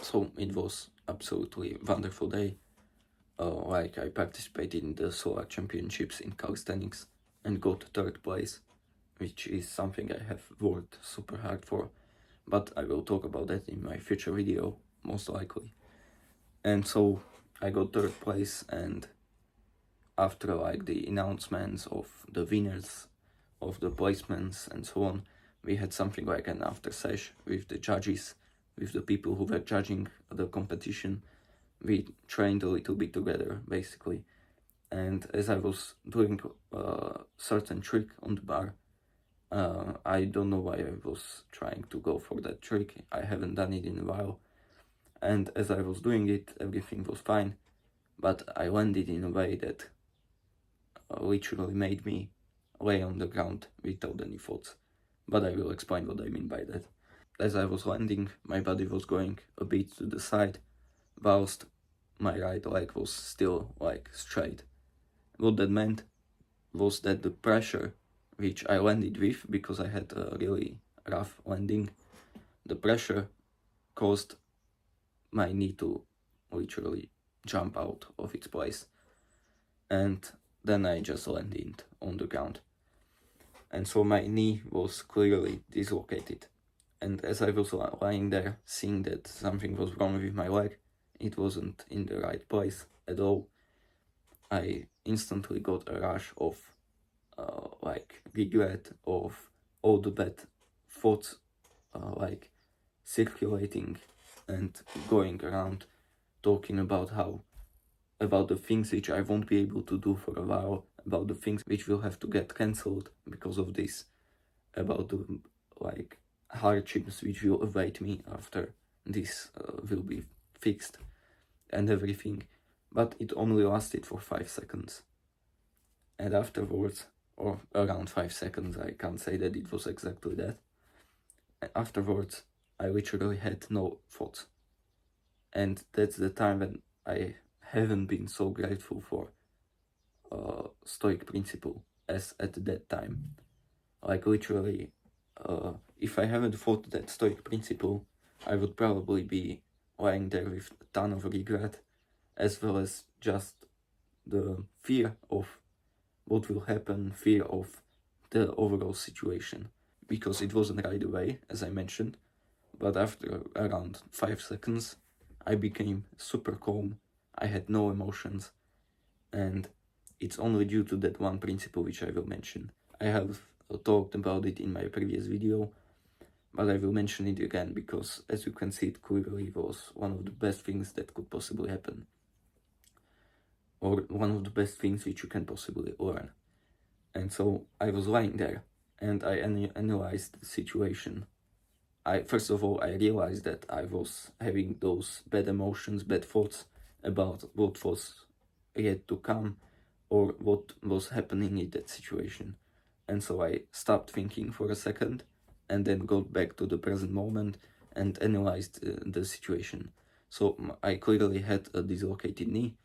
So it was absolutely wonderful day. Like I participated in the solar championships in calisthenics and got third place, which is something I have worked super hard for, but I will talk about that in my future video, most likely. And so I got third place, and after like the announcements of the winners, of the placements and so on, we had something like an after sesh with the judges, with the people who were judging the competition. We trained a little bit together, basically. And as I was doing a certain trick on the bar, I don't know why I was trying to go for that trick. I haven't done it in a while. And as I was doing it, everything was fine. But I landed in a way that literally made me lay on the ground without any thoughts. But I will explain what I mean by that. As I was landing, my body was going a bit to the side, whilst my right leg was still like straight. What that meant was that the pressure which I landed with, because I had a really rough landing, the pressure caused my knee to literally jump out of its place. And then I just landed on the ground. And so my knee was clearly dislocated. And as I was lying there, seeing that something was wrong with my leg, it wasn't in the right place at all, I instantly got a rush of like regret of all the bad thoughts like circulating and going around, talking about the things which I won't be able to do for a while, about the things which will have to get cancelled because of this, about the like hardships which will await me after this will be fixed and everything. But it only lasted for 5 seconds. And afterwards, or around 5 seconds, I can't say that it was exactly that. Afterwards, I literally had no thoughts. And that's the time when I haven't been so grateful for Stoic principle as at that time. Like literally, if I haven't thought that Stoic principle, I would probably be lying there with a ton of regret, as well as just the fear of what will happen, fear of the overall situation. Because it wasn't right away, as I mentioned, but after around 5 seconds, I became super calm. I had no emotions, and it's only due to that one principle which I will mention. I have talked about it in my previous video, but I will mention it again because, as you can see, it clearly was one of the best things that could possibly happen, or one of the best things which you can possibly learn. And so I was lying there, and I analyzed the situation. First of all, I realized that I was having those bad emotions, bad thoughts about what was yet to come or what was happening in that situation. And so I stopped thinking for a second and then got back to the present moment and analyzed the situation. So I clearly had a dislocated knee,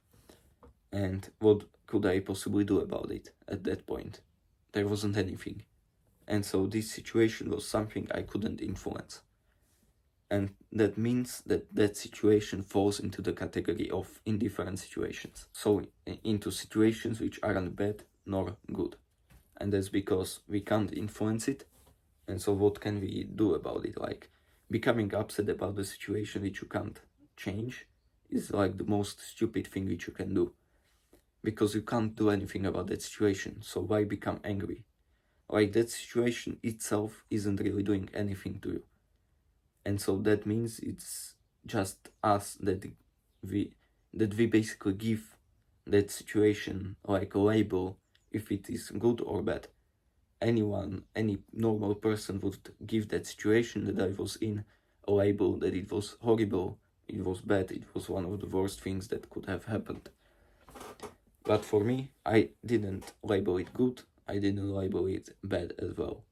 and what could I possibly do about it at that point? There wasn't anything. And so this situation was something I couldn't influence. And that means that that situation falls into the category of indifferent situations. So into situations which aren't bad nor good. And that's because we can't influence it. And so what can we do about it? Like becoming upset about the situation which you can't change is like the most stupid thing which you can do. Because you can't do anything about that situation. So why become angry? Like that situation itself isn't really doing anything to you. And so that means it's just us that we basically give that situation like a label, if it is good or bad. Any normal person would give that situation that I was in a label that it was horrible, it was bad, it was one of the worst things that could have happened. But for me, I didn't label it good, I didn't label it bad as well.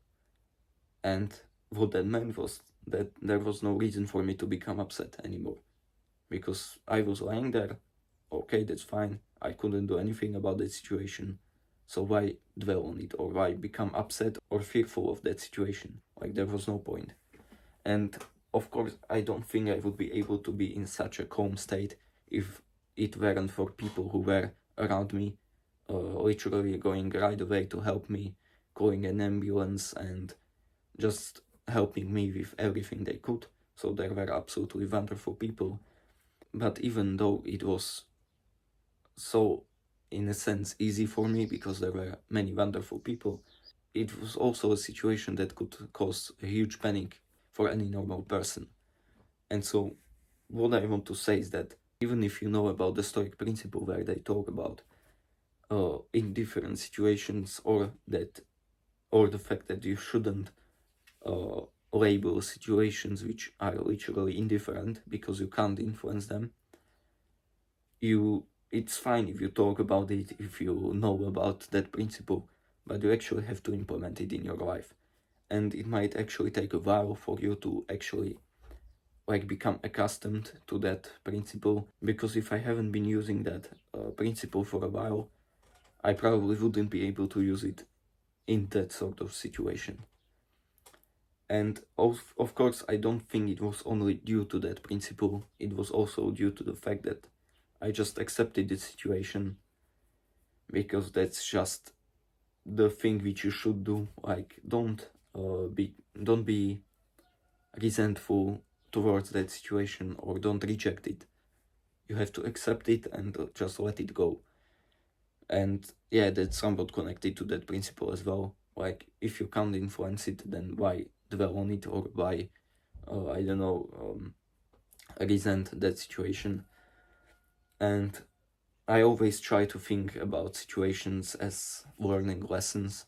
And what that meant was that there was no reason for me to become upset anymore. Because I was lying there, okay, that's fine, I couldn't do anything about that situation. So why dwell on it, or why become upset or fearful of that situation? Like there was no point. And of course, I don't think I would be able to be in such a calm state if it weren't for people who were around me, literally going right away to help me, calling an ambulance and just helping me with everything they could. So there were absolutely wonderful people. But even though it was so, in a sense, easy for me because there were many wonderful people, it was also a situation that could cause a huge panic for any normal person. And so, what I want to say is that even if you know about the Stoic principle where they talk about in different situations, or the fact that you shouldn't uh, label situations which are literally indifferent because you can't influence them, it's fine if you talk about it, if you know about that principle, but you actually have to implement it in your life. And it might actually take a while for you to actually become accustomed to that principle, because if I haven't been using that principle for a while, I probably wouldn't be able to use it in that sort of situation. And of course, I don't think it was only due to that principle, it was also due to the fact that I just accepted the situation, because that's just the thing which you should do. Don't be resentful towards that situation, or don't reject it. You have to accept it and just let it go. And yeah, that's somewhat connected to that principle as well. If you can't influence it, then why dwell on it, or why I don't know, resent that situation. And I always try to think about situations as learning lessons,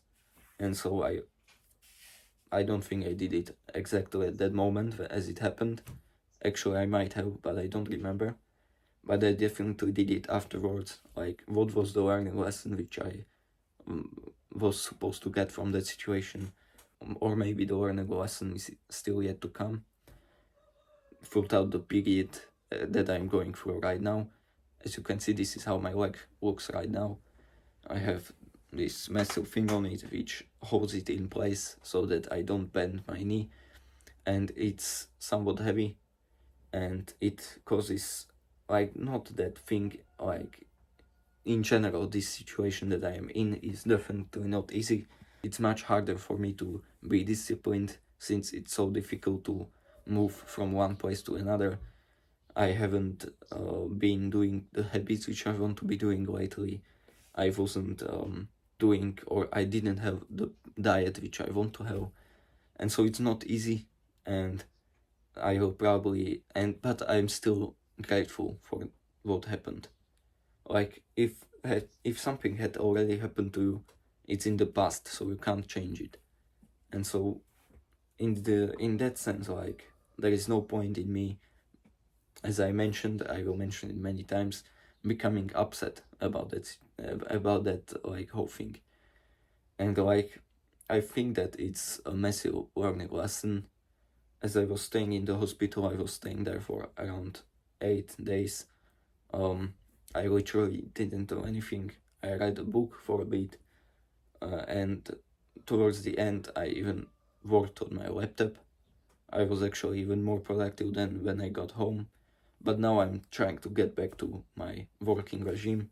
and so I don't think I did it exactly at that moment as it happened. Actually, I might have, but I don't remember. But I definitely did it afterwards. What was the learning lesson which I was supposed to get from that situation? Or maybe the learning lesson is still yet to come throughout the period that I'm going through right now. As you can see, this is how my leg looks right now. I have this massive thing on it which holds it in place so that I don't bend my knee, and it's somewhat heavy, and it causes not that thing, in general this situation that I am in is definitely not easy. It's much harder for me to be disciplined since it's so difficult to move from one place to another. I haven't been doing the habits which I want to be doing lately. I wasn't doing, or I didn't have the diet which I want to have, and so it's not easy. And I will probably but I'm still grateful for what happened. If something had already happened to you, it's in the past, so you can't change it. And so in that sense, there is no point in me, as I mentioned, I will mention it many times, becoming upset about that whole thing. And I think that it's a massive learning lesson. As I was staying in the hospital, I was staying there for around 8 days. I literally didn't do anything. I read a book for a bit, and towards the end, I even worked on my laptop. I was actually even more productive than when I got home. But now I'm trying to get back to my working regime.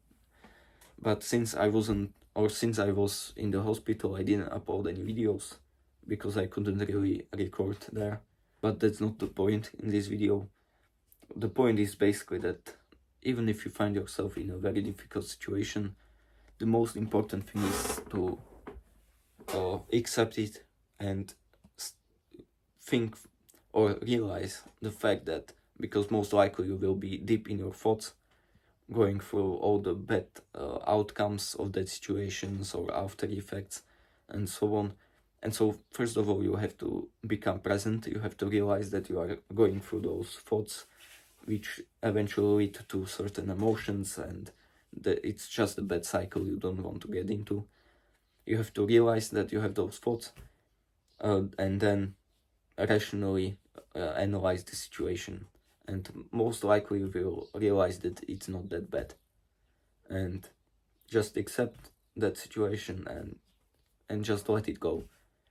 But since I was in the hospital, I didn't upload any videos because I couldn't really record there. But that's not the point in this video. The point is basically that even if you find yourself in a very difficult situation, the most important thing is to accept it and think or realize the fact that, because most likely you will be deep in your thoughts, going through all the bad outcomes of that situations or after effects and so on. And so first of all, you have to become present. You have to realize that you are going through those thoughts which eventually lead to certain emotions, and that it's just a bad cycle you don't want to get into. You have to realize that you have those thoughts, and then rationally analyze the situation, and most likely you will realize that it's not that bad, and just accept that situation and just let it go.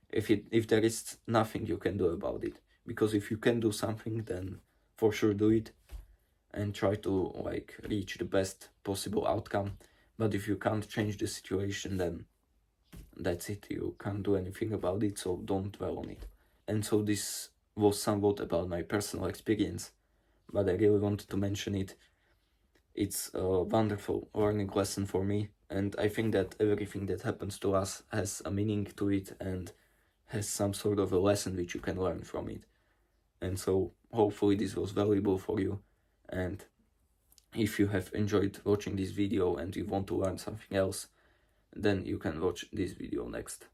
If there is nothing you can do about it, because if you can do something, then for sure do it and try to like reach the best possible outcome. But if you can't change the situation, then that's it, you can't do anything about it, so don't dwell on it. And so this was somewhat about my personal experience, but I really wanted to mention it. It's a wonderful learning lesson for me, and I think that everything that happens to us has a meaning to it and has some sort of a lesson which you can learn from it. And so hopefully this was valuable for you, and if you have enjoyed watching this video and you want to learn something else, then you can watch this video next.